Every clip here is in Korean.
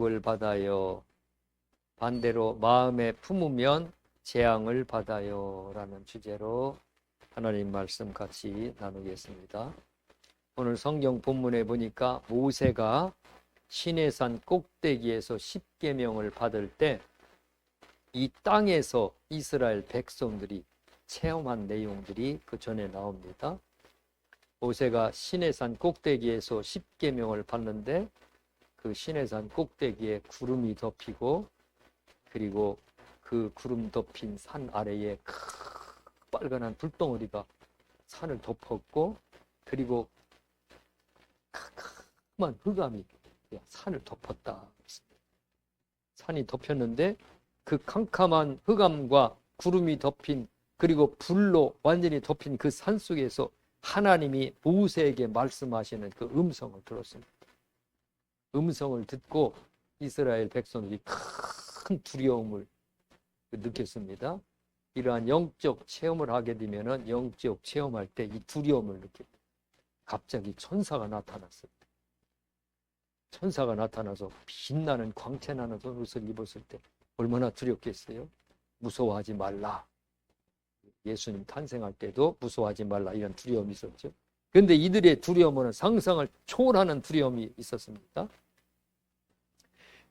복을 받아요. 반대로 마음에 품으면 재앙을 받아요. 라는 주제로 하나님 말씀 같이 나누겠습니다. 오늘 성경 본문에 보니까 모세가 시내산 꼭대기에서 십계명을 받을 때 이 땅에서 이스라엘 백성들이 체험한 내용들이 그 전에 나옵니다. 모세가 시내산 꼭대기에서 십계명을 받는데 그 시내산 꼭대기에 구름이 덮이고, 그리고 그 구름 덮인 산 아래에 빨간한 불덩어리가 산을 덮었고, 그리고 캄캄한 흑암이 산을 덮었다. 산이 덮였는데 그 캄캄한 흑암과 구름이 덮인, 그리고 불로 완전히 덮인 그 산 속에서 하나님이 모세에게 말씀하시는 그 음성을 들었습니다. 음성을 듣고 이스라엘 백성들이 큰 두려움을 느꼈습니다. 이러한 영적 체험을 하게 되면 영적 체험할 때 이 두려움을 느낍니다. 갑자기 천사가 나타났어요. 천사가 나타나서 빛나는 광채나는 옷을 입었을 때 얼마나 두렵겠어요? 무서워하지 말라. 예수님 탄생할 때도 무서워하지 말라 이런 두려움이 있었죠. 그런데 이들의 두려움은 상상을 초월하는 두려움이 있었습니다.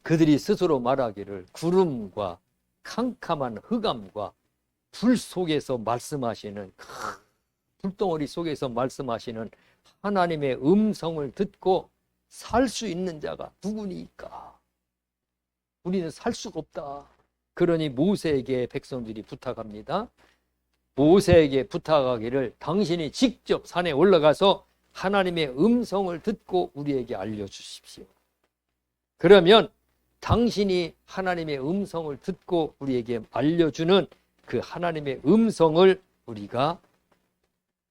그들이 스스로 말하기를 구름과 캄캄한 흑암과 불 속에서 말씀하시는, 불덩어리 속에서 말씀하시는 하나님의 음성을 듣고 살 수 있는 자가 누구니까? 우리는 살 수가 없다. 그러니 모세에게 백성들이 부탁합니다. 모세에게 부탁하기를 당신이 직접 산에 올라가서 하나님의 음성을 듣고 우리에게 알려주십시오. 그러면 당신이 하나님의 음성을 듣고 우리에게 알려주는 그 하나님의 음성을 우리가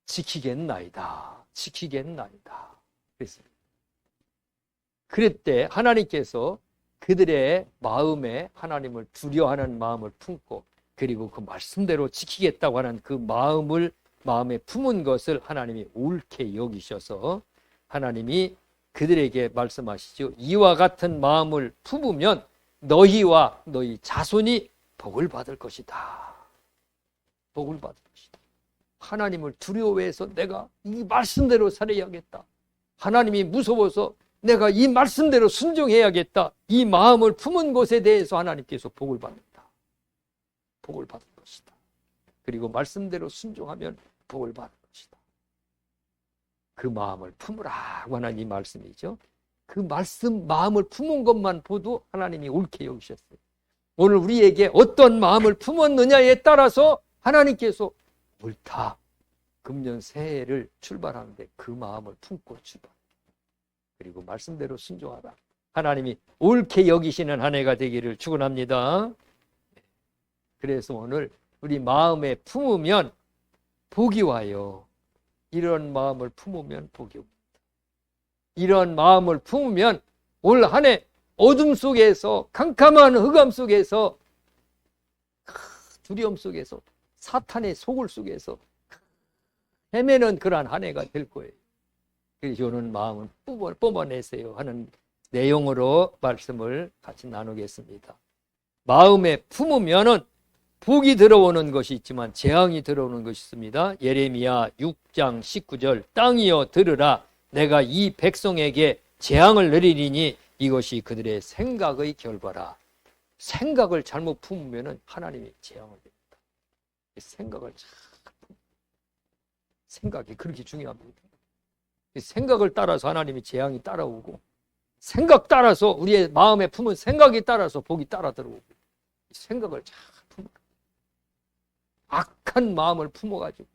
지키겠나이다. 지키겠나이다. 그랬습니다. 그랬대 하나님께서 그들의 마음에 하나님을 두려워하는 마음을 품고, 그리고 그 말씀대로 지키겠다고 하는 그 마음에 품은 것을 하나님이 옳게 여기셔서 하나님이 그들에게 말씀하시죠. 이와 같은 마음을 품으면 너희와 너희 자손이 복을 받을 것이다. 복을 받을 것이다. 하나님을 두려워해서 내가 이 말씀대로 살아야겠다. 하나님이 무서워서 내가 이 말씀대로 순종해야겠다. 이 마음을 품은 것에 대해서 하나님께서 복을 받는다. 복을 받을 것이다. 그리고 말씀대로 순종하면 복을 받을 것이다. 그 마음을 품으라고 하는 이 말씀이죠. 그 말씀, 마음을 품은 것만 보도 하나님이 옳게 여기셨어요. 오늘 우리에게 어떤 마음을 품었느냐에 따라서 하나님께서 옳다. 금년 새해를 출발하는데 그 마음을 품고 출발. 그리고 말씀대로 순종하라. 하나님이 옳게 여기시는 한 해가 되기를 축원합니다. 그래서 오늘 우리 마음에 품으면 복이 와요. 이런 마음을 품으면 복이 옵니다. 이런 마음을 품으면 올 한 해 어둠 속에서, 캄캄한 흑암 속에서, 두려움 속에서, 사탄의 소굴 속에서 헤매는 그러한 한 해가 될 거예요. 그래서 저는 마음을 뽑아내세요 하는 내용으로 말씀을 같이 나누겠습니다. 마음에 품으면은 복이 들어오는 것이 있지만 재앙이 들어오는 것이 있습니다. 예레미야 6장 19절 땅이여 들으라. 내가 이 백성에게 재앙을 내리리니 이것이 그들의 생각의 결과라. 생각을 잘못 품으면 하나님이 재앙을 냅니다. 생각을 생각이 그렇게 중요합니다. 생각을 따라서 하나님이 재앙이 따라오고, 생각 따라서 우리의 마음에 품은 생각이 따라서 복이 따라 들어오고, 생각을 잘 품어. 악한 마음을 품어가지고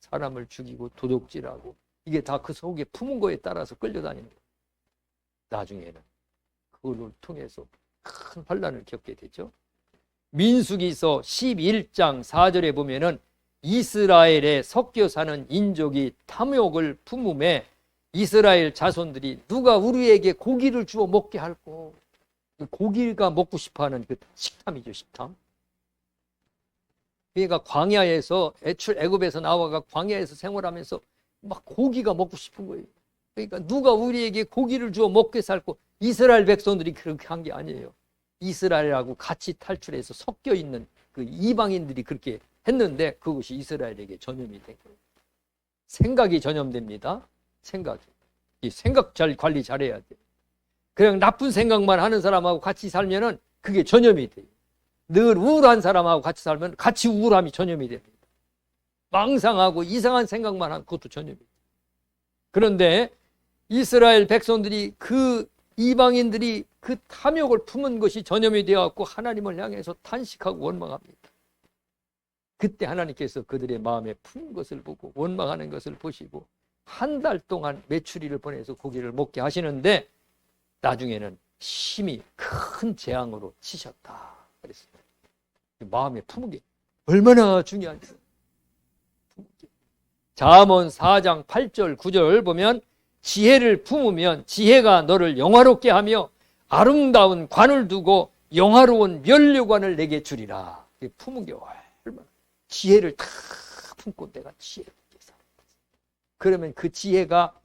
사람을 죽이고 도둑질하고, 이게 다 그 속에 품은 거에 따라서 끌려다니는 거예요. 나중에는 그걸 통해서 큰 환난을 겪게 되죠. 민수기서 11장 4절에 보면은 이스라엘에 섞여 사는 인족이 탐욕을 품음에 이스라엘 자손들이 누가 우리에게 고기를 주어 먹게 할꼬. 고기가 먹고 싶어하는 그 식탐이죠, 식탐. 그러니까 광야에서 애굽에서 나와가 광야에서 생활하면서 막 고기가 먹고 싶은 거예요. 그러니까 누가 우리에게 고기를 주어 먹게 살고, 이스라엘 백성들이 그렇게 한 게 아니에요. 이스라엘하고 같이 탈출해서 섞여 있는 그 이방인들이 그렇게 했는데 그것이 이스라엘에게 전염이 된 거예요. 생각이 전염됩니다. 이 생각 잘 관리 잘해야 돼요. 그냥 나쁜 생각만 하는 사람하고 같이 살면은 그게 전염이 돼요. 늘 우울한 사람하고 같이 살면 같이 우울함이 전염이 됩니다. 망상하고 이상한 생각만 하면 그것도 전염이 돼요. 그런데 이스라엘 백성들이, 그 이방인들이 그 탐욕을 품은 것이 전염이 되어갖고 하나님을 향해서 탄식하고 원망합니다. 그때 하나님께서 그들의 마음에 품은 것을 보고 원망하는 것을 보시고 한 달 동안 메추리를 보내서 고기를 먹게 하시는데 나중에는 심히 큰 재앙으로 치셨다 그랬습니다. 마음에 품은 게 얼마나 중요한지. 잠언 4장 8절 9절 보면 지혜를 품으면 지혜가 너를 영화롭게 하며 아름다운 관을 두고 영화로운 면류관을 내게 주리라. 품은 게 얼마나, 지혜를 다 품고 내가 지혜롭게 살아. 그러면 그 지혜가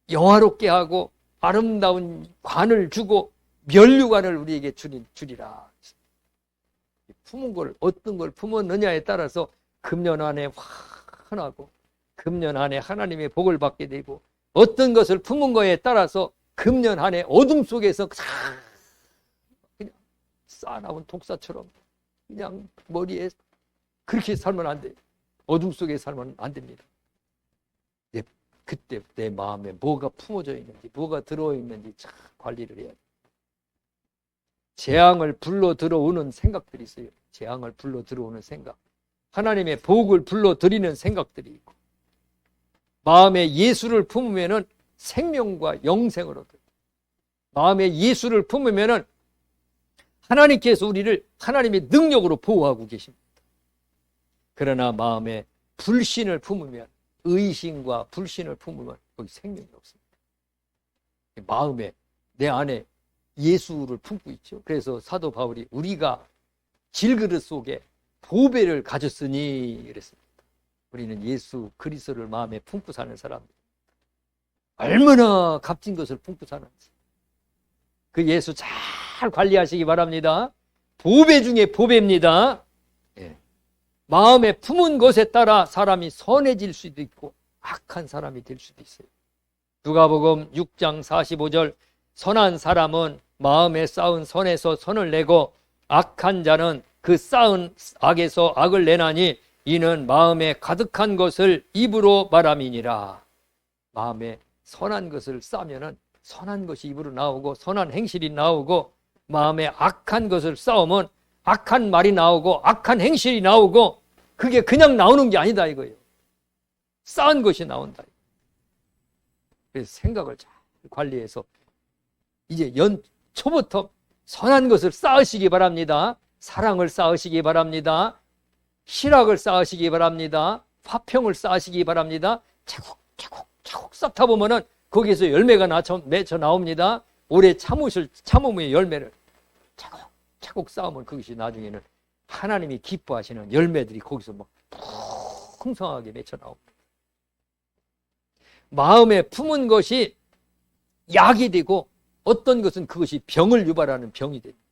영화롭게 하고 아름다운 관을 주고 면류관을 우리에게 주리라. 품은 걸, 어떤 걸 품었느냐에 따라서 금년 안에 환하고 금년 안에 하나님의 복을 받게 되고, 어떤 것을 품은 거에 따라서 금년 안에 어둠 속에서 그냥 쌓아나온 독사처럼 그냥 머리에 그렇게 살면 안 돼요. 어둠 속에 살면 안 됩니다. 그때 내 마음에 뭐가 품어져 있는지, 뭐가 들어있는지 잘 관리를 해야 돼요. 재앙을 불러 들어오는 생각들이 있어요. 재앙을 불러 들어오는 생각, 하나님의 복을 불러 들이는 생각들이 있고, 마음에 예수를 품으면은 생명과 영생을 얻어요. 마음에 예수를 품으면은 하나님께서 우리를 하나님의 능력으로 보호하고 계십니다. 그러나 마음에 불신을 품으면, 의심과 불신을 품으면 거기 생명이 없습니다. 마음에, 내 안에 예수를 품고 있죠. 그래서 사도 바울이 우리가 질그릇 속에 보배를 가졌으니 그랬습니다. 우리는 예수 그리스도를 마음에 품고 사는 사람들. 얼마나 값진 것을 품고 사는지 그 예수 잘 관리하시기 바랍니다. 보배 중에 보배입니다. 예. 마음에 품은 것에 따라 사람이 선해질 수도 있고 악한 사람이 될 수도 있어요. 누가복음 6장 45절 선한 사람은 마음에 쌓은 선에서 선을 내고 악한 자는 그 쌓은 악에서 악을 내나니 이는 마음에 가득한 것을 입으로 말함이니라. 마음에 선한 것을 쌓으면 선한 것이 입으로 나오고 선한 행실이 나오고, 마음에 악한 것을 쌓으면 악한 말이 나오고 악한 행실이 나오고, 그게 그냥 나오는 게 아니다 이거예요. 쌓은 것이 나온다. 그래서 생각을 잘 관리해서 이제 연초부터 선한 것을 쌓으시기 바랍니다. 사랑을 쌓으시기 바랍니다. 실학을 쌓으시기 바랍니다. 화평을 쌓으시기 바랍니다. 차곡차곡 쌓다 보면은 거기에서 열매가 맺혀 나옵니다. 오래 참음의 열매를 차곡차곡 쌓으면 그것이 나중에는 하나님이 기뻐하시는 열매들이 거기서 막 풍성하게 맺혀 나옵니다. 마음에 품은 것이 약이 되고, 어떤 것은 그것이 병을 유발하는 병이 됩니다.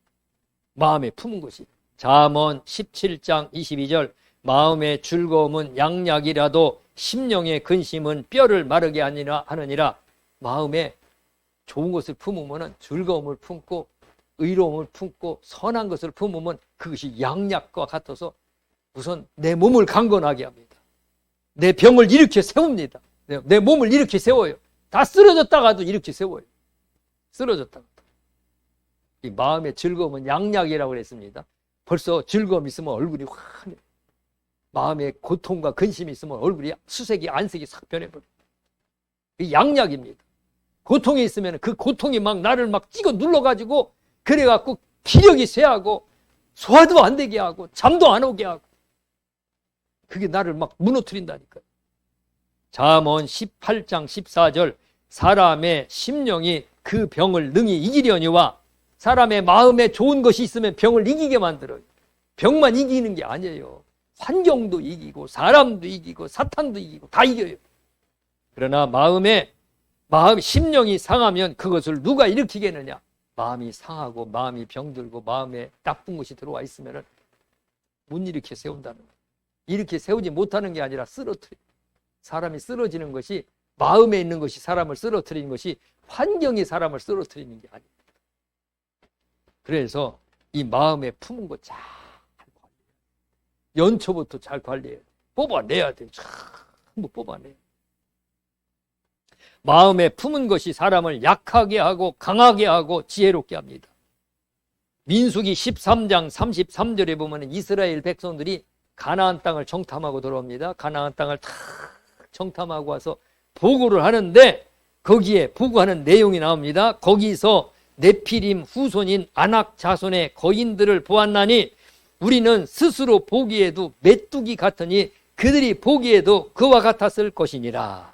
마음에 품은 것이. 잠언 17장 22절 마음의 즐거움은 양약이라도 심령의 근심은 뼈를 마르게 하느니라. 마음에 좋은 것을 품으면 즐거움을 품고 의로움을 품고 선한 것을 품으면 그것이 양약과 같아서 우선 내 몸을 강건하게 합니다. 내 병을 일으켜 세웁니다. 내 몸을 일으켜 세워요. 다 쓰러졌다가도 일으켜 세워요. 쓰러졌다가. 이 마음의 즐거움은 양약이라고 그랬습니다. 벌써 즐거움이 있으면 얼굴이 환해. 마음에 고통과 근심이 있으면 얼굴이 수색이 안색이 싹 변해버려요. 이 양약입니다. 고통이 있으면 그 고통이 막 나를 막 찍어 눌러가지고 그래갖고 기력이 쇠하고 소화도 안 되게 하고 잠도 안 오게 하고 그게 나를 막 무너뜨린다니까요. 잠언 18장 14절 사람의 심령이 그 병을 능히 이기려니와, 사람의 마음에 좋은 것이 있으면 병을 이기게 만들어요. 병만 이기는 게 아니에요. 환경도 이기고 사람도 이기고 사탄도 이기고 다 이겨요. 그러나 마음에 심령이 상하면 그것을 누가 일으키겠느냐? 마음이 상하고 마음이 병들고 마음에 나쁜 것이 들어와 있으면 못 일으켜 세운다는 거예요. 이렇게 세우지 못하는 게 아니라 쓰러뜨려. 사람이 쓰러지는 것이, 마음에 있는 것이 사람을 쓰러뜨리는 것이 환경이 사람을 쓰러뜨리는 게 아니에요. 그래서 이 마음에 품은 거 잘 관리해야 돼. 연초부터 잘 관리해야 돼. 뽑아내야 돼. 전부 뽑아내. 마음에 품은 것이 사람을 약하게 하고 강하게 하고 지혜롭게 합니다. 민수기 13장 33절에 보면 이스라엘 백성들이 가나안 땅을 정탐하고 들어옵니다. 가나안 땅을 다 정탐하고 와서 보고를 하는데 거기에 보고하는 내용이 나옵니다. 거기서 네피림 후손인 아낙 자손의 거인들을 보았나니 우리는 스스로 보기에도 메뚜기 같으니 그들이 보기에도 그와 같았을 것이니라.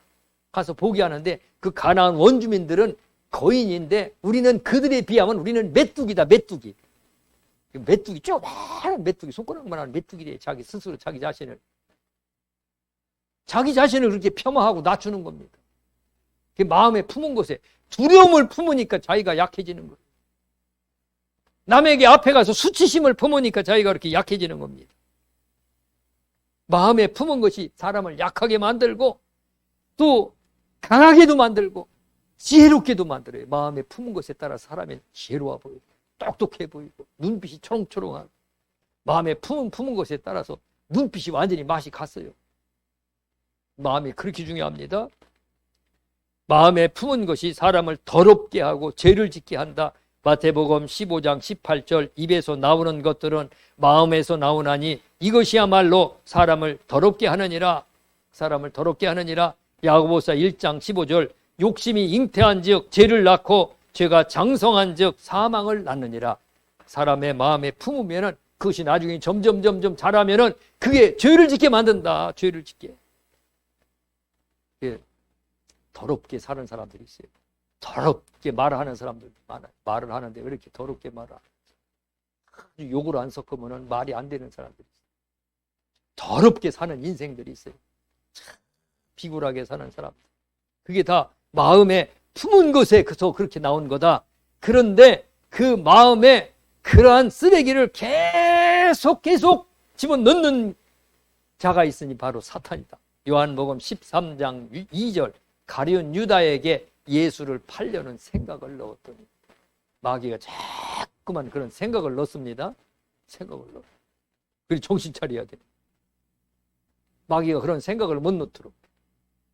가서 보기하는데 그 가나안 원주민들은 거인인데 우리는 그들에 비하면 우리는 메뚜기다. 메뚜기. 메뚜기, 쪼만한 메뚜기, 손가락만 하는 메뚜기래. 자기 스스로 자기 자신을 그렇게 폄하하고 낮추는 겁니다. 그 마음에 품은 것에 두려움을 품으니까 자기가 약해지는 거예요. 남에게 앞에 가서 수치심을 품으니까 자기가 그렇게 약해지는 겁니다. 마음에 품은 것이 사람을 약하게 만들고 또 강하게도 만들고 지혜롭게도 만들어요. 마음에 품은 것에 따라 사람이 지혜로워 보이고 똑똑해 보이고 눈빛이 초롱초롱하고 마음에 품은 것에 따라서 눈빛이 완전히 맛이 갔어요. 마음이 그렇게 중요합니다. 마음에 품은 것이 사람을 더럽게 하고 죄를 짓게 한다. 마태복음 15장 18절 입에서 나오는 것들은 마음에서 나오나니 이것이야말로 사람을 더럽게 하느니라. 사람을 더럽게 하느니라. 야고보서 1장 15절 욕심이 잉태한 즉 죄를 낳고 죄가 장성한 즉 사망을 낳느니라. 사람의 마음에 품으면은 그것이 나중에 점점 자라면은 그게 죄를 짓게 만든다. 죄를 짓게. 예, 더럽게 사는 사람들이 있어요. 더럽게 말하는 사람들 많아요. 말을 하는데 왜 이렇게 더럽게 말하? 욕을 안 섞으면은 말이 안 되는 사람들이 있어요. 더럽게 사는 인생들이 있어요. 참 비굴하게 사는 사람들. 그게 다 마음에 품은 것에서 그렇게 나온 거다. 그런데 그 마음에 그러한 쓰레기를 계속 집어넣는 자가 있으니 바로 사탄이다. 요한복음 13장 2절 가룟 유다에게 예수를 팔려는 생각을 넣었더니 마귀가 자꾸만 그런 생각을 넣습니다. 생각을 넣어. 그리고 정신 차려야 돼. 마귀가 그런 생각을 못 넣도록.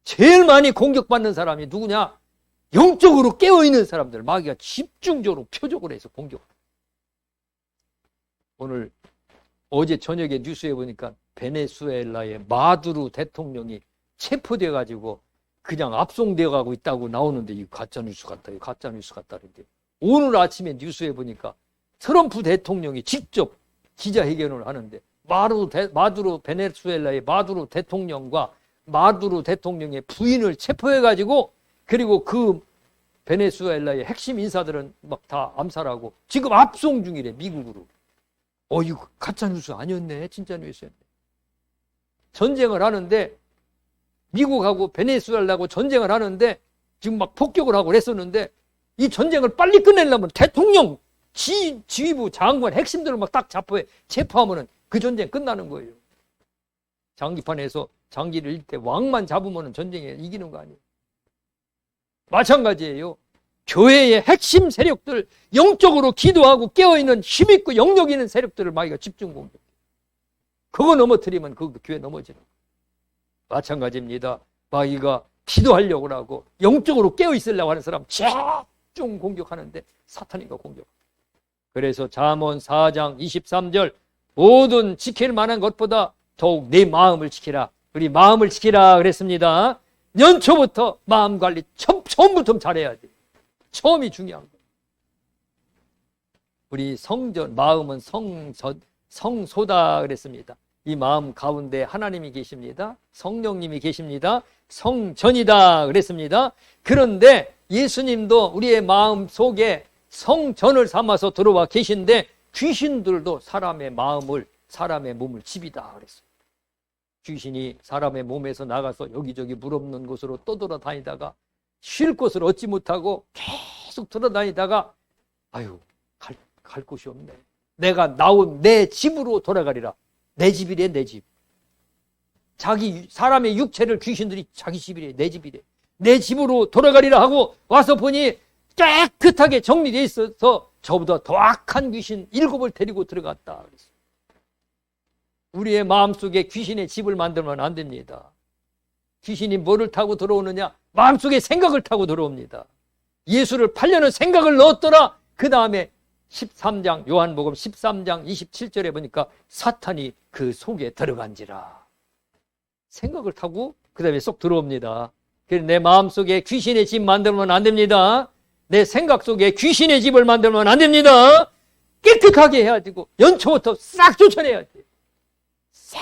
제일 많이 공격받는 사람이 누구냐? 영적으로 깨어있는 사람들. 마귀가 집중적으로 표적으로 해서 공격. 오늘 어제 저녁에 뉴스에 보니까 베네수엘라의 마두로 대통령이 체포돼 가지고 그냥 압송되어 가고 있다고 나오는데 이 가짜뉴스 같다. 가짜뉴스 같다는데 오늘 아침에 뉴스에 보니까 트럼프 대통령이 직접 기자회견을 하는데 마두로 베네수엘라의 마두로 대통령과 마두로 대통령의 부인을 체포해 가지고 그리고 그 베네수엘라의 핵심 인사들은 막 다 암살하고 지금 압송 중이래. 미국으로. 이거 가짜뉴스 아니었네. 진짜 뉴스였네. 전쟁을 하는데 미국하고 베네수엘라하고 전쟁을 하는데 지금 막 폭격을 하고 그랬었는데 이 전쟁을 빨리 끝내려면 대통령, 지휘부, 장관, 핵심들을 막 딱 체포하면은 그 전쟁 끝나는 거예요. 장기판에서 장기를 잃을 때 왕만 잡으면은 전쟁에 이기는 거 아니에요. 마찬가지예요. 교회의 핵심 세력들, 영적으로 기도하고 깨어있는 힘있고 영력 있는 세력들을 마귀가 집중 공격. 그거 넘어뜨리면 그 교회 넘어지는 거예요. 마찬가지입니다. 마귀가 기도하려고 하고 영적으로 깨어있으려고 하는 사람 집중 공격하는데 사탄이가 공격. 그래서 잠언 4장 23절 모든 지킬 만한 것보다 더욱 내 마음을 지키라. 우리 마음을 지키라 그랬습니다. 연초부터 마음 관리 처음부터 잘해야 돼. 처음이 중요한 거예요. 우리 마음은 성소다 그랬습니다. 이 마음 가운데 하나님이 계십니다. 성령님이 계십니다. 성전이다 그랬습니다. 그런데 예수님도 우리의 마음 속에 성전을 삼아서 들어와 계신데 귀신들도 사람의 몸을 집이다 그랬어요. 귀신이 사람의 몸에서 나가서 여기저기 물 없는 곳으로 떠돌아다니다가 쉴 곳을 얻지 못하고 계속 돌아다니다가 아유, 갈 곳이 없네. 내가 나온 내 집으로 돌아가리라. 내 집이래, 내 집. 사람의 육체를 귀신들이 자기 집이래, 내 집이래. 내 집으로 돌아가리라 하고 와서 보니 깨끗하게 정리되어 있어서 저보다 더 악한 귀신 7을 데리고 들어갔다. 우리의 마음속에 귀신의 집을 만들면 안 됩니다. 귀신이 뭐를 타고 들어오느냐? 마음속에 생각을 타고 들어옵니다. 예수를 팔려는 생각을 넣었더라. 그 다음에 13장 요한복음 13장 27절에 보니까 사탄이 그 속에 들어간지라. 생각을 타고 그 다음에 쏙 들어옵니다. 그래서 내 마음속에 귀신의 집 만들면 안 됩니다. 내 생각 속에 귀신의 집을 만들면 안 됩니다. 깨끗하게 해야 되고 연초부터 싹 쫓아내야 돼. 싹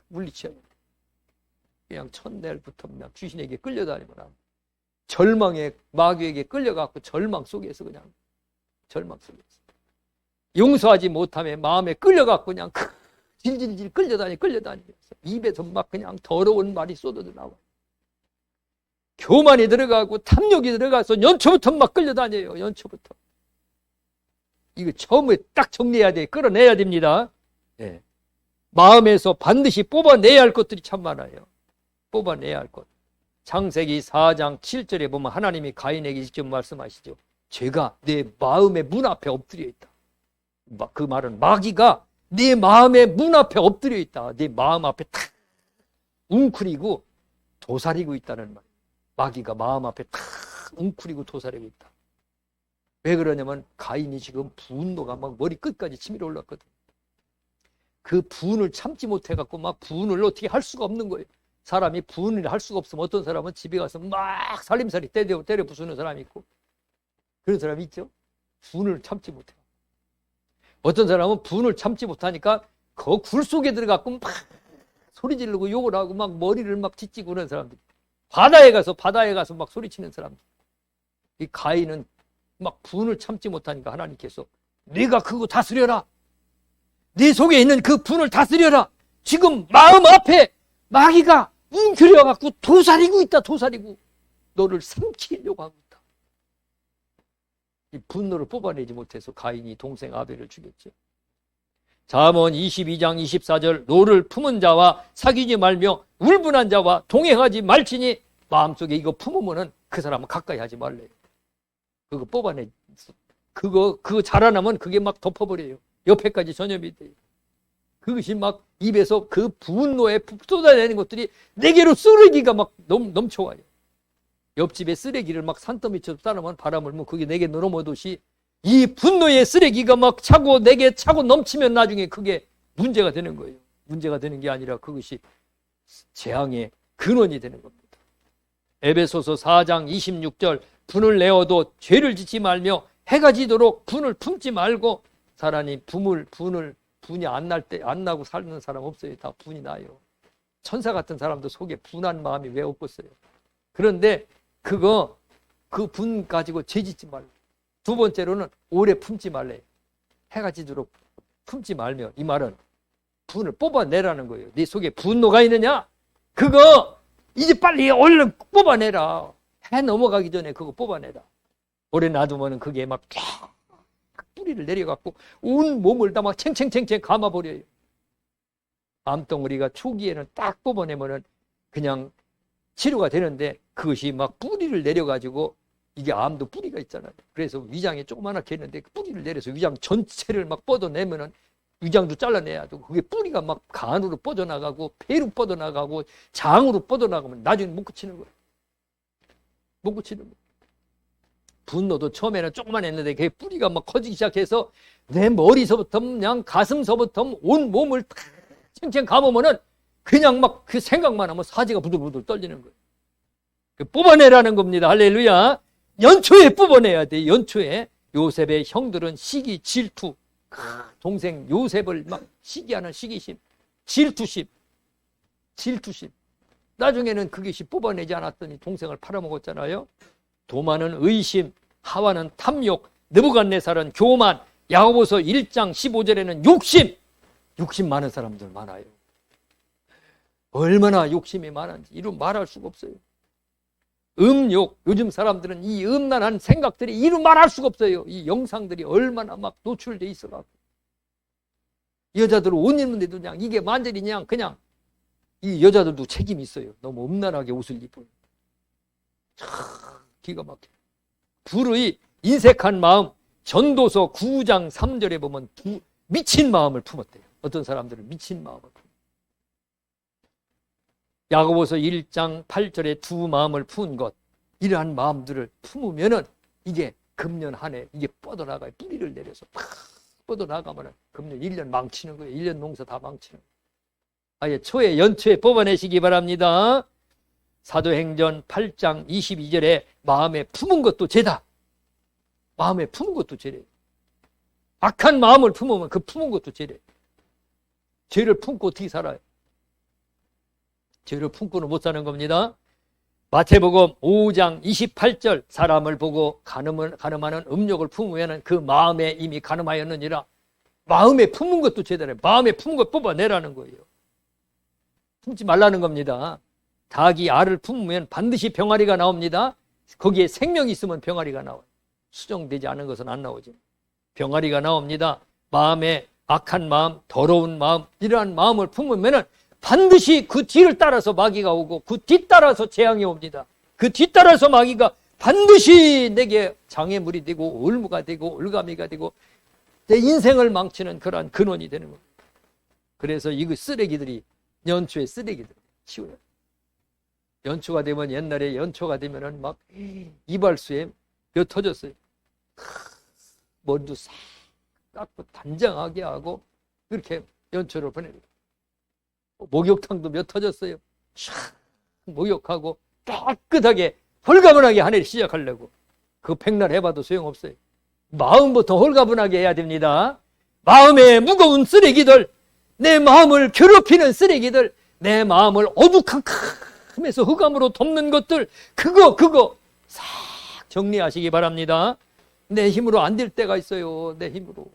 물리쳐야 돼. 그냥 첫날부터 그냥 귀신에게 끌려다니면 안 돼. 절망의 마귀에게 끌려갖고 절망 속에서 그냥 절망 속에서 용서하지 못하면 마음에 끌려갖고 그냥 질질질 끌려다니면서 입에서 막 그냥 더러운 말이 쏟아져 나와. 교만이 들어가고 탐욕이 들어가서 연초부터 막 끌려다녀요. 연초부터. 이거 처음에 딱 정리해야 돼. 끌어내야 됩니다. 예. 마음에서 반드시 뽑아내야 할 것들이 참 많아요. 뽑아내야 할 것. 창세기 4장 7절에 보면 하나님이 가인에게 직접 말씀하시죠. 죄가 내 마음의 문 앞에 엎드려 있다. 그 말은 마귀가 네 마음의 문 앞에 엎드려 있다. 네 마음 앞에 탁 웅크리고 도사리고 있다는 말. 마귀가 마음 앞에 탁 웅크리고 도사리고 있다. 왜 그러냐면 가인이 지금 분노가 막 머리 끝까지 치밀어 올랐거든. 그 분을 참지 못해갖고 막 분을 어떻게 할 수가 없는 거예요. 사람이 분을 할 수가 없으면 어떤 사람은 집에 가서 막 살림살이 때려 부수는 사람이 있고 그런 사람이 있죠. 분을 참지 못해. 어떤 사람은 분을 참지 못하니까 그 굴 속에 들어가고 막 소리 지르고 욕을 하고 막 머리를 막 짓지고 그런 사람들. 바다에 가서 막 소리치는 사람들. 이 가인은 막 분을 참지 못하니까 하나님께서 네가 그거 다스려라. 네 속에 있는 그 분을 다스려라. 지금 마음 앞에 마귀가 웅크려갖고 도사리고 있다. 도사리고 너를 삼키려고 하고 있다. 이 분노를 뽑아내지 못해서 가인이 동생 아벨을 죽였죠. 잠언 22장 24절 노를 품은 자와 사귀지 말며 울분한 자와 동행하지 말지니 마음속에 이거 품으면은 그 사람은 가까이 하지 말래요. 그거 뽑아내. 그거 자라나면 그게 막 덮어버려요. 옆에까지 전염이 돼요. 그것이 막 입에서 그 분노에 쏟아내는 것들이 내게로 쓰레기가 막 넘쳐와요. 옆집에 쓰레기를 막 산더미처럼 싸놓으면 바람을 뭐 그게 내게 넘어오듯이 이 분노의 쓰레기가 막 내게 차고 넘치면 나중에 그게 문제가 되는 거예요. 문제가 되는 게 아니라 그것이 재앙의 근원이 되는 겁니다. 에베소서 4장 26절 분을 내어도 죄를 짓지 말며 해가 지도록 분을 품지 말고 사람이 분이 안 나고 사는 사람 없어요. 다 분이 나요. 천사 같은 사람도 속에 분한 마음이 왜 없겠어요. 그런데 그 분 가지고 죄 짓지 말고 두 번째로는 오래 품지 말래. 해가 지도록 품지 말며 이 말은 분을 뽑아내라는 거예요. 네 속에 분노가 있느냐? 그거 이제 빨리 얼른 뽑아내라. 해 넘어가기 전에 그거 뽑아내라. 오래 놔두면 그게 막 뿌리를 내려갖고 온 몸을 다 막 챙챙챙챙 감아버려요. 암덩어리가 초기에는 딱 뽑아내면은 그냥 치료가 되는데 그것이 막 뿌리를 내려가지고 이게 암도 뿌리가 있잖아요. 그래서 위장에 조그맣게 했는데 뿌리를 내려서 위장 전체를 막 뻗어내면은 위장도 잘라내야 되고 그게 뿌리가 막 간으로 뻗어나가고 폐로 뻗어나가고 장으로 뻗어나가면 나중에 못 고치는 거예요. 못 고치는 거예요. 분노도 처음에는 조그만 했는데 그게 뿌리가 막 커지기 시작해서 내 머리서부터 그냥 가슴서부터 온 몸을 다 챙챙 감으면은 그냥 막 그 생각만 하면 사지가 부들부들 떨리는 거예요. 뽑아내라는 겁니다. 할렐루야. 연초에 뽑아내야 돼. 연초에 요셉의 형들은 시기, 질투, 동생 요셉을 막 시기하는 시기심, 질투심. 나중에는 그것이 뽑아내지 않았더니 동생을 팔아먹었잖아요. 도마는 의심, 하와는 탐욕, 느부갓네살은 교만, 야고보서 1장 15절에는 욕심 많은 사람들 많아요. 얼마나 욕심이 많은지 이루 말할 수가 없어요. 음욕, 요즘 사람들은 이 음란한 생각들이 이루 말할 수가 없어요. 이 영상들이 얼마나 막 노출돼 있어갖고 여자들 옷 입는데도 그냥 이게 완전히 그냥 이 여자들도 책임이 있어요. 너무 음란하게 옷을 입어요. 참 기가 막혀. 불의 인색한 마음, 전도서 9장 3절에 보면 미친 마음을 품었대요. 어떤 사람들은 미친 마음을 품었대요. 야고보서 1장 8절에 두 마음을 품은 것, 이러한 마음들을 품으면은 이게 금년 한 해 이게 뻗어나가요. 뿌리를 내려서 팍 뻗어나가면은 금년 1년 망치는 거예요. 1년 농사 다 망치는 거예요. 아예 연초에 뽑아내시기 바랍니다. 사도행전 8장 22절에 마음에 품은 것도 죄다. 마음에 품은 것도 죄래. 악한 마음을 품으면 그 품은 것도 죄래. 죄를 품고 어떻게 살아요? 죄를 품고는 못 사는 겁니다. 마태복음 5장 28절 사람을 보고 가늠하는 음욕을 품으면 그 마음에 이미 가늠하였느니라. 마음에 품은 것도 죄다래. 마음에 품은 것 뽑아내라는 거예요. 품지 말라는 겁니다. 닭이 알을 품으면 반드시 병아리가 나옵니다. 거기에 생명이 있으면 병아리가 나와요. 수정되지 않은 것은 안 나오죠. 병아리가 나옵니다. 마음에 악한 마음, 더러운 마음, 이러한 마음을 품으면 반드시 그 뒤를 따라서 마귀가 오고 그 뒤따라서 재앙이 옵니다. 그 뒤따라서 마귀가 반드시 내게 장애물이 되고 올무가 되고 올가미가 되고 내 인생을 망치는 그러한 근원이 되는 겁니다. 그래서 이거 쓰레기들이 연초에 쓰레기들 치워요. 연초가 되면 옛날에 연초가 되면은 막 이발소에 몇 터졌어요. 머리도 싹 깎고 단장하게 하고 그렇게 연초를 보냅니다. 목욕탕도 몇 터졌어요. 촥 목욕하고 깨끗하게 홀가분하게 한 해를 시작하려고. 그 백날 해봐도 소용없어요. 마음부터 홀가분하게 해야 됩니다. 마음에 무거운 쓰레기들, 내 마음을 괴롭히는 쓰레기들, 내 마음을 어두컴컴해서 흑암으로 덮는 것들, 그거 싹 정리하시기 바랍니다. 내 힘으로 안 될 때가 있어요. 내 힘으로.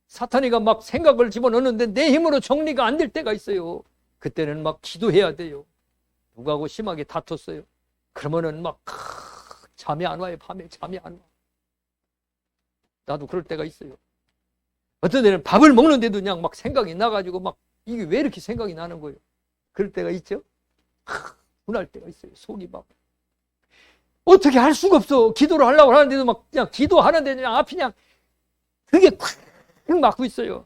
사탄이가 막 생각을 집어넣는데 내 힘으로 정리가 안 될 때가 있어요. 그때는 막 기도해야 돼요. 누구하고 심하게 다퉜어요. 그러면은 막 잠이 안 와요. 밤에 잠이 안 와. 나도 그럴 때가 있어요. 어떤 데는 밥을 먹는데도 그냥 막 생각이 나가지고 막 이게 왜 이렇게 생각이 나는 거예요. 그럴 때가 있죠. 분할 때가 있어요. 속이 막 어떻게 할 수가 없어. 기도를 하려고 하는데도 막 그냥 기도하는데 그냥 앞이 그냥 그게 콱 막고 있어요.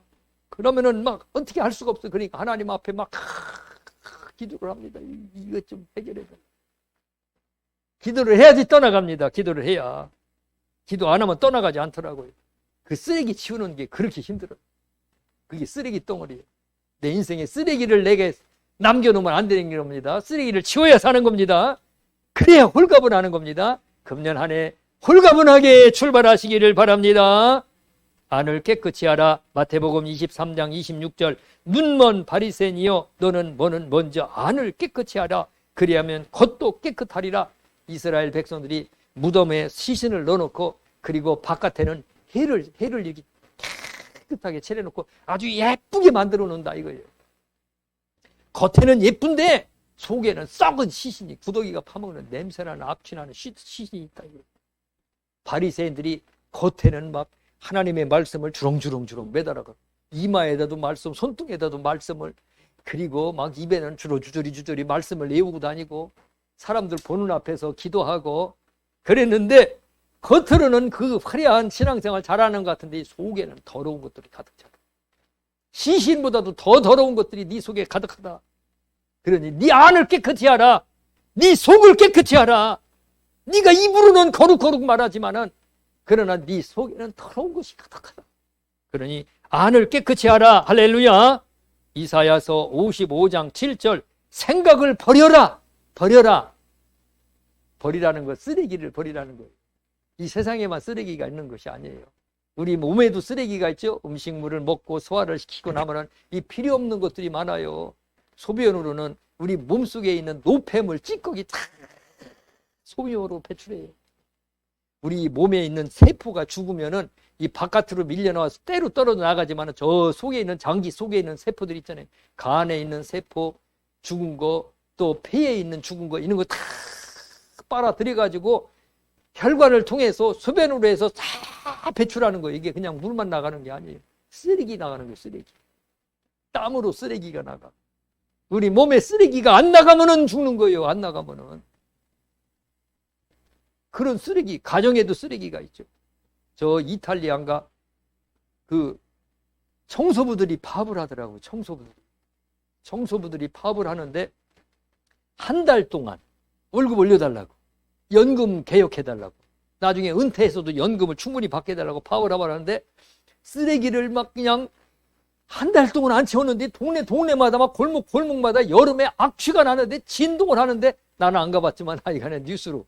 그러면은 막 어떻게 할 수가 없어. 그러니까 하나님 앞에 막 기도를 합니다. 이것 좀 해결해 줘. 기도를 해야지 떠나갑니다. 기도를 해야. 기도 안 하면 떠나가지 않더라고요. 그 쓰레기 치우는 게 그렇게 힘들어요. 그게 쓰레기 덩어리예요. 내 인생에 쓰레기를 내게 남겨놓으면 안 되는 겁니다. 쓰레기를 치워야 사는 겁니다. 그래야 홀가분하는 겁니다. 금년 한 해 홀가분하게 출발하시기를 바랍니다. 안을 깨끗이 하라. 마태복음 23장 26절 눈먼 바리새인이여 너는 먼저 안을 깨끗이 하라. 그리하면 겉도 깨끗하리라. 이스라엘 백성들이 무덤에 시신을 넣어놓고 그리고 바깥에는 해를 이렇게 깨끗하게 칠해놓고 아주 예쁘게 만들어 놓는다 이거예요. 겉에는 예쁜데 속에는 썩은 시신이 구더기가 파먹는 냄새나는 악취나는 시신이 있다 이거예요. 바리새인들이 겉에는 막 하나님의 말씀을 주렁주렁 매달아가 이마에다도 말씀, 손등에다도 말씀을 그리고 막 입에는 주저리 말씀을 외우고 다니고 사람들 보는 앞에서 기도하고 그랬는데 겉으로는 그 화려한 신앙생활 잘하는 것 같은데 속에는 더러운 것들이 가득 차다. 시신보다도 더 더러운 것들이 네 속에 가득하다. 그러니 네 안을 깨끗이 하라. 네 속을 깨끗이 하라. 네가 입으로는 거룩 말하지만은 그러나 네 속에는 더러운 것이 가득하다. 그러니 안을 깨끗이 하라. 할렐루야. 이사야서 55장 7절 생각을 버려라. 버리라는 것, 쓰레기를 버리라는 거예요. 이 세상에만 쓰레기가 있는 것이 아니에요. 우리 몸에도 쓰레기가 있죠. 음식물을 먹고 소화를 시키고 나면은 이 필요 없는 것들이 많아요. 소변으로는 우리 몸속에 있는 노폐물, 찌꺼기 다 소변으로 배출해요. 우리 몸에 있는 세포가 죽으면은 이 바깥으로 밀려나와서 때로 떨어져 나가지만 저 속에 있는 장기 속에 있는 세포들 있잖아요. 간에 있는 세포 죽은 거, 또 폐에 있는 죽은 거 이런 거 다 빨아들여가지고 혈관을 통해서 소변으로 해서 다 배출하는 거예요. 이게 그냥 물만 나가는 게 아니에요. 쓰레기 나가는 거예요. 쓰레기. 땀으로 쓰레기가 나가. 우리 몸에 쓰레기가 안 나가면은 죽는 거예요. 안 나가면은. 그런 쓰레기, 가정에도 쓰레기가 있죠. 저 이탈리아인가 그 청소부들이 파업을 하더라고요. 청소부들이 파업을 하는데 한 달 동안 월급 올려달라고, 연금 개혁해달라고, 나중에 은퇴해서도 연금을 충분히 받게 해달라고 파업을 하는데 쓰레기를 막 그냥 한 달 동안 안 치웠는데 동네마다 막 골목마다 여름에 악취가 나는데 진동을 하는데, 나는 안 가봤지만 하여간에 뉴스로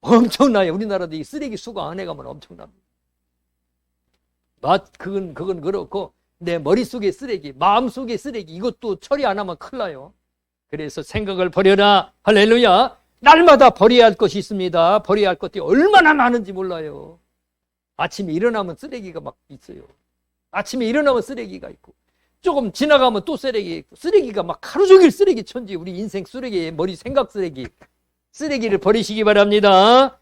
엄청나요. 우리나라도 이 쓰레기 수거 안 해가면 엄청납니다. 그건 그렇고, 내 머릿속에 쓰레기, 마음속에 쓰레기, 이것도 처리 안 하면 큰일 나요. 그래서 생각을 버려라. 할렐루야. 날마다 버려야 할 것이 있습니다. 버려야 할 것들이 얼마나 많은지 몰라요. 아침에 일어나면 쓰레기가 막 있어요. 아침에 일어나면 쓰레기가 있고, 조금 지나가면 또 쓰레기 있고, 쓰레기가 막 하루 종일 쓰레기 천지. 우리 인생 쓰레기, 머리 생각 쓰레기를 버리시기 바랍니다.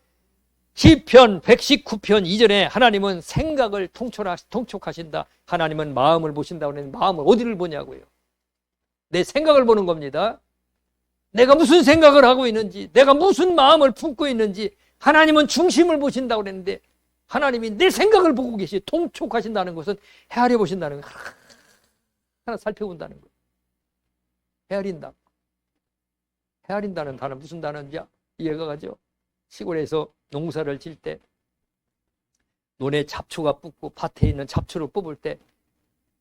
시편 119편 2절에 하나님은 생각을 통촉하신다. 하나님은 마음을 보신다고 하는데, 마음을 어디를 보냐고요? 내 생각을 보는 겁니다. 내가 무슨 생각을 하고 있는지, 내가 무슨 마음을 품고 있는지, 하나님은 중심을 보신다고 그랬는데, 하나님이 내 생각을 보고 통촉하신다는 것은 헤아려 보신다는 거예요. 하나 살펴본다는 거예요. 헤아린다. 헤아린다는 단어 무슨 단어인지 이해가 가죠? 시골에서 농사를 질 때 논에 잡초가 붙고 밭에 있는 잡초를 뽑을 때,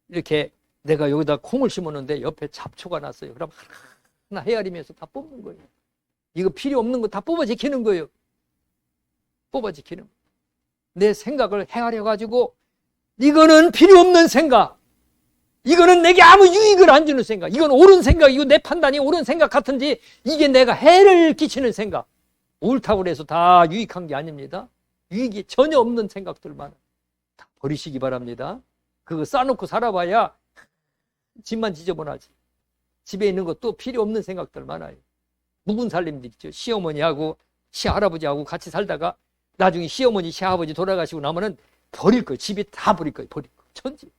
이렇게 내가 여기다 콩을 심었는데 옆에 잡초가 났어요. 그럼 하나 헤아리면서 다 뽑는 거예요. 이거 필요 없는 거 다 뽑아 지키는 거예요. 뽑아 지키는 거예요. 내 생각을 헤아려가지고, 이거는 필요 없는 생각, 이거는 내게 아무 유익을 안 주는 생각, 이건 옳은 생각, 이거 내 판단이 옳은 생각 같은지, 이게 내가 해를 끼치는 생각, 옳다고 해서 다 유익한 게 아닙니다. 유익이 전혀 없는 생각들 많아요. 다 버리시기 바랍니다. 그거 쌓아놓고 살아봐야 집만 지저분하지. 집에 있는 것도 필요 없는 생각들 많아요. 묵은 살림들 있죠. 시어머니하고 시할아버지하고 같이 살다가 나중에 시어머니 시아버지 돌아가시고 나면은 버릴 거예요. 집에 다 버릴 거예요. 버릴 거예요. 천지.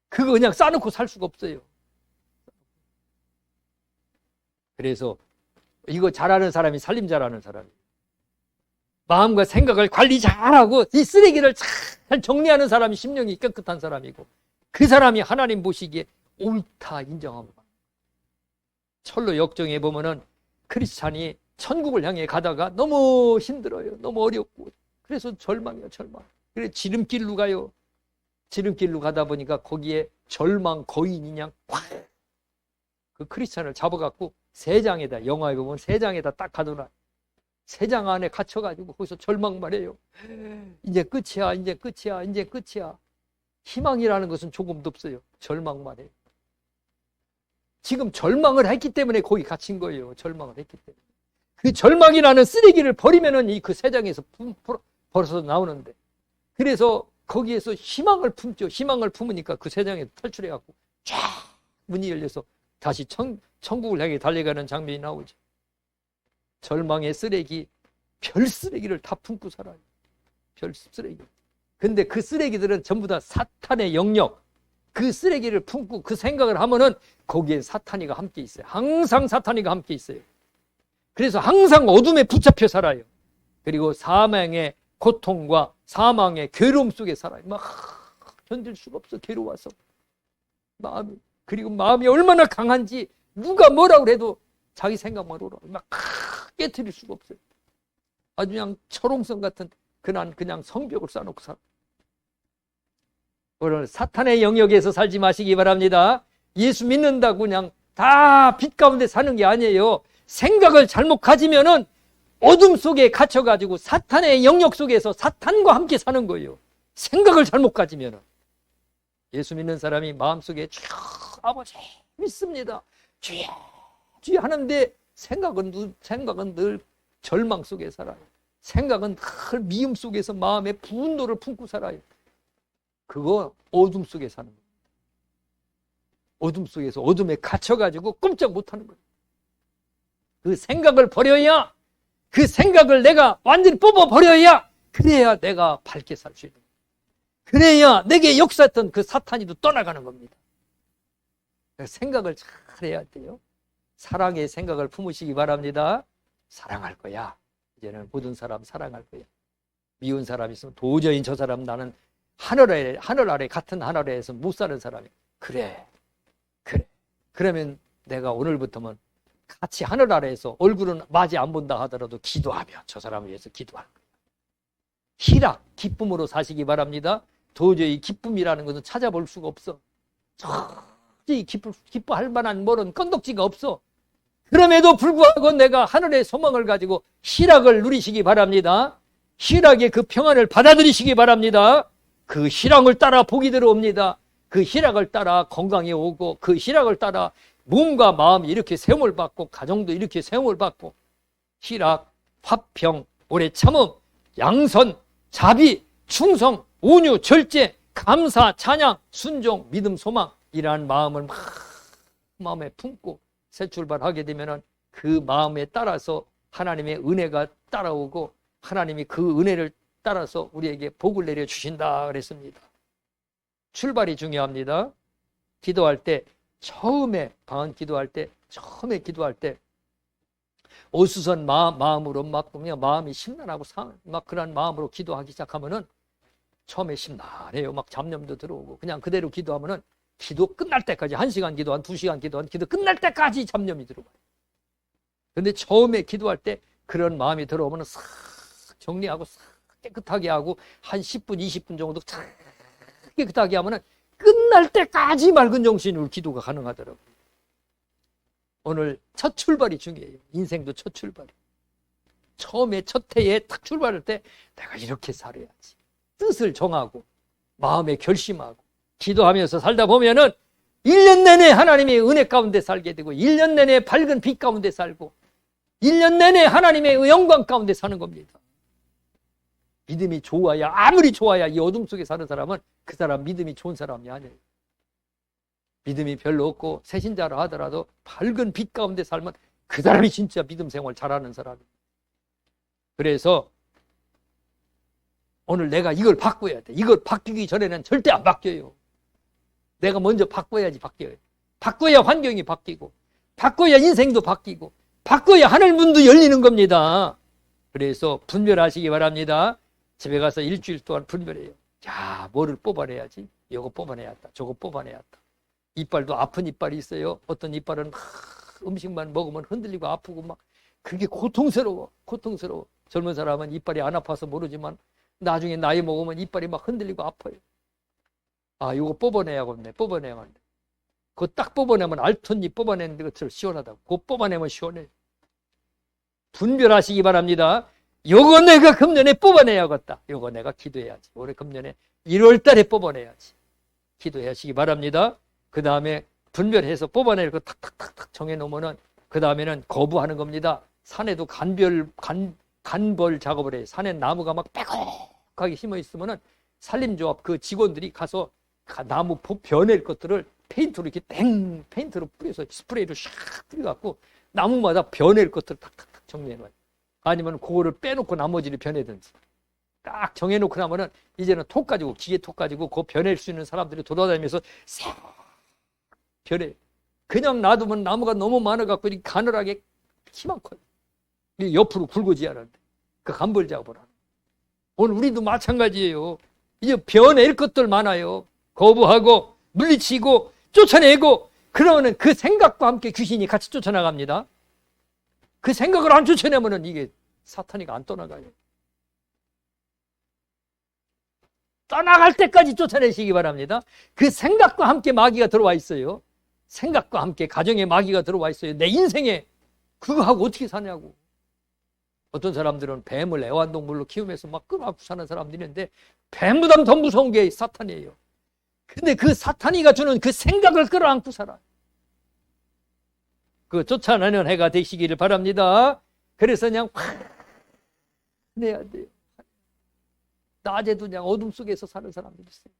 그거 그냥 쌓아놓고 살 수가 없어요. 그래서 이거 잘하는 사람이 살림 잘하는 사람이에요. 마음과 생각을 관리 잘하고 이 쓰레기를 잘 정리하는 사람이 심령이 깨끗한 사람이고, 그 사람이 하나님 보시기에 옳다 인정합니다. 철로 역정에 보면은 크리스찬이 천국을 향해 가다가 너무 힘들어요. 너무 어렵고. 그래서 절망이에요, 절망. 그래 지름길로 가요. 지름길로 가다 보니까 거기에 절망 거인이냐 그 크리스찬을 잡아갖고 세장에다, 영화에 보면 세장에다 딱 가둬놔. 세장 안에 갇혀가지고 거기서 절망 말해요. 이제 끝이야, 이제 끝이야, 이제 끝이야. 희망이라는 것은 조금도 없어요. 절망만 해요. 지금 절망을 했기 때문에 거기 갇힌 거예요. 절망을 했기 때문에. 그 절망이라는 쓰레기를 버리면은 그 세장에서 벌어서 나오는데, 그래서 거기에서 희망을 품죠. 희망을 품으니까 그 세장에서 탈출해갖고 쫙 문이 열려서 다시 천국을 향해 달려가는 장면이 나오죠. 절망의 쓰레기, 별 쓰레기를 다 품고 살아요. 별 쓰레기. 근데 그 쓰레기들은 전부 다 사탄의 영역, 그 쓰레기를 품고 그 생각을 하면은 거기에 사탄이가 함께 있어요. 항상 사탄이가 함께 있어요. 그래서 항상 어둠에 붙잡혀 살아요. 그리고 사망의 고통과 사망의 괴로움 속에 살아요. 막 견딜 수가 없어. 괴로워서 마음이. 그리고 마음이 얼마나 강한지 누가 뭐라고 해도 자기 생각만 오라. 막 깨트릴 수가 없어요. 아주 그냥 철옹성 같은 그냥 성벽을 쌓아놓고 살아. 오늘 사탄의 영역에서 살지 마시기 바랍니다. 예수 믿는다고 그냥 다 빛 가운데 사는 게 아니에요. 생각을 잘못 가지면은 어둠 속에 갇혀가지고 사탄의 영역 속에서 사탄과 함께 사는 거예요. 생각을 잘못 가지면은. 예수 믿는 사람이 마음속에 주여 아버지 믿습니다, 주여 주여 하는데 생각은 늘 절망 속에 살아요. 생각은 늘 미움 속에서 마음의 분노를 품고 살아요. 그거 어둠 속에 사는 거예요. 어둠 속에서 어둠에 갇혀가지고 꼼짝 못하는 거예요. 그 생각을 버려야, 그 생각을 내가 완전히 뽑아버려야, 그래야 내가 밝게 살 수 있는 거예요. 그래야 내게 역사했던 그 사탄이도 떠나가는 겁니다. 생각을 잘 해야 돼요. 사랑의 생각을 품으시기 바랍니다. 사랑할 거야. 이제는 모든 사람 사랑할 거야. 미운 사람 있으면 도저히 저 사람 나는 하늘 아래 같은 하늘 아래에서 못 사는 사람이. 그래. 그러면 내가 오늘부터는 같이 하늘 아래에서 얼굴은 마주 안 본다 하더라도 기도하며 저 사람을 위해서 기도할 거야. 희락, 기쁨으로 사시기 바랍니다. 도저히 기쁨이라는 것은 찾아볼 수가 없어. 도저히 기뻐할 만한 뭐는 건덕지가 없어. 그럼에도 불구하고 내가 하늘의 소망을 가지고 희락을 누리시기 바랍니다. 희락의 그 평안을 받아들이시기 바랍니다. 그 희락을 따라 복이 들어옵니다. 그 희락을 따라 건강이 오고, 그 희락을 따라 몸과 마음이 이렇게 세움을 받고, 가정도 이렇게 세움을 받고, 희락, 화평, 오래 참음, 양선, 자비, 충성, 온유, 절제, 감사, 찬양, 순종, 믿음, 소망이라는 마음을 막 마음에 품고 새 출발하게 되면 그 마음에 따라서 하나님의 은혜가 따라오고, 하나님이 그 은혜를 따라서 우리에게 복을 내려주신다 그랬습니다. 출발이 중요합니다. 기도할 때 처음에 기도할 때 어수선 마음으로 막 보면 마음이 심란하고 막 그런 마음으로 기도하기 시작하면은 처음에 심란해요. 막 잡념도 들어오고, 그냥 그대로 기도하면은 기도 끝날 때까지 1시간 기도한 2시간 기도한 기도 끝날 때까지 잡념이 들어와요. 근데 처음에 기도할 때 그런 마음이 들어오면 싹 정리하고 싹 깨끗하게 하고 한 10분 20분 정도 싹 깨끗하게 하면은 끝날 때까지 맑은 정신으로 기도가 가능하더라고요. 오늘 첫 출발이 중요해요. 인생도 첫 출발이. 처음에 첫 해에 딱 출발할 때 내가 이렇게 살아야지. 뜻을 정하고 마음에 결심하고 기도하면서 살다 보면은 1년 내내 하나님의 은혜 가운데 살게 되고, 1년 내내 밝은 빛 가운데 살고, 1년 내내 하나님의 영광 가운데 사는 겁니다. 믿음이 좋아야, 아무리 좋아야 이 어둠 속에 사는 사람은 그 사람 믿음이 좋은 사람이 아니에요. 믿음이 별로 없고 새신자라 하더라도 밝은 빛 가운데 살면 그 사람이 진짜 믿음 생활 잘하는 사람이에요. 그래서 오늘 내가 이걸 바꿔야 돼. 이걸 바뀌기 전에는 절대 안 바뀌어요. 내가 먼저 바꿔야지 바뀌어요. 바꿔야 환경이 바뀌고, 바꿔야 인생도 바뀌고, 바꿔야 하늘 문도 열리는 겁니다. 그래서 분별하시기 바랍니다. 집에 가서 일주일 동안 분별해요. 야, 뭐를 뽑아내야지? 이거 뽑아내야겠다. 저거 뽑아내야겠다. 이빨도 아픈 이빨이 있어요. 어떤 이빨은 음식만 먹으면 흔들리고 아프고 막 그게 고통스러워. 젊은 사람은 이빨이 안 아파서 모르지만 나중에 나이 먹으면 이빨이 막 흔들리고 아파요. 아, 이거 뽑아내야겠네. 그거 딱 뽑아내면 알턴잎 뽑아내는 것처럼 시원하다고. 그거 뽑아내면 시원해. 분별하시기 바랍니다. 요거 내가 금년에 뽑아내야겠다. 요거 내가 기도해야지. 올해 금년에 1월 달에 뽑아내야지. 기도하시기 바랍니다. 그 다음에 분별해서 뽑아낼 거 탁탁탁탁 정해놓으면은 그 다음에는 거부하는 겁니다. 산에도 간벌 작업을 해요. 산에 나무가 막 빼곡하게 심어 있으면은 산림조합 그 직원들이 가서 나무 벼낼 것들을 페인트로 이렇게 페인트로 뿌려서 스프레이로 샥 뿌려갖고 나무마다 벼낼 것들을 탁탁탁 정리해놔요. 아니면 그거를 빼놓고 나머지를 벼내든지. 딱 정해놓고 나면은 이제는 톡 가지고, 기계 톡 가지고 그거 벼낼 수 있는 사람들이 돌아다니면서 싹 벼내. 그냥 놔두면 나무가 너무 많아갖고 이렇게 가늘하게 키만 커요. 옆으로 굵어지지 않는데. 그 간벌 작업을 하는. 오늘 우리도 마찬가지예요. 이제 벼낼 것들 많아요. 거부하고 물리치고 쫓아내고, 그러면은 그 생각과 함께 귀신이 같이 쫓아나갑니다. 그 생각을 안 쫓아내면은 이게 사탄이가 안 떠나가요. 떠나갈 때까지 쫓아내시기 바랍니다. 그 생각과 함께 마귀가 들어와 있어요. 생각과 함께 가정에 마귀가 들어와 있어요. 내 인생에 그거 하고 어떻게 사냐고. 어떤 사람들은 뱀을 애완동물로 키우면서 막 끌어안고 사는 사람들이 있는데, 뱀보다 더 무서운 게 사탄이에요. 근데 그 사탄이가 주는 그 생각을 끌어안고 살아요. 그 쫓아내는 해가 되시기를 바랍니다. 그래서 그냥 확 내야 돼요. 낮에도 그냥 어둠 속에서 사는 사람들이 있어요.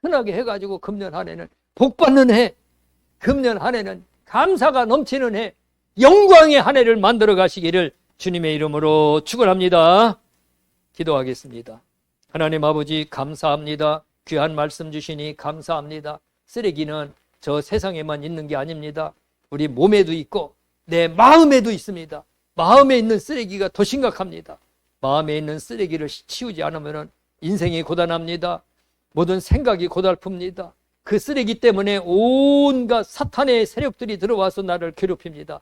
흔하게 해가지고 금년 한 해는 복 받는 해, 금년 한 해는 감사가 넘치는 해, 영광의 한 해를 만들어 가시기를 주님의 이름으로 축원합니다. 기도하겠습니다. 하나님 아버지, 감사합니다. 귀한 말씀 주시니 감사합니다. 쓰레기는 저 세상에만 있는 게 아닙니다. 우리 몸에도 있고 내 마음에도 있습니다. 마음에 있는 쓰레기가 더 심각합니다. 마음에 있는 쓰레기를 치우지 않으면 인생이 고단합니다. 모든 생각이 고달픕니다. 그 쓰레기 때문에 온갖 사탄의 세력들이 들어와서 나를 괴롭힙니다.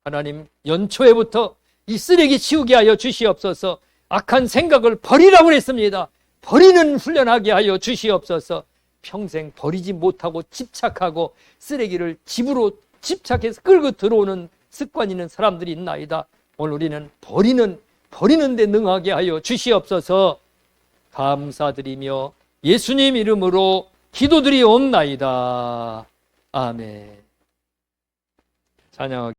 하나님, 연초에부터 이 쓰레기 치우게 하여 주시옵소서. 악한 생각을 버리라고 했습니다. 버리는 훈련하게 하여 주시옵소서. 평생 버리지 못하고 집착하고 쓰레기를 집으로 집착해서 끌고 들어오는 습관이 있는 사람들이 있나이다. 오늘 우리는 버리는 데 능하게 하여 주시옵소서. 감사드리며 예수님 이름으로 기도드리옵나이다. 아멘. 찬양.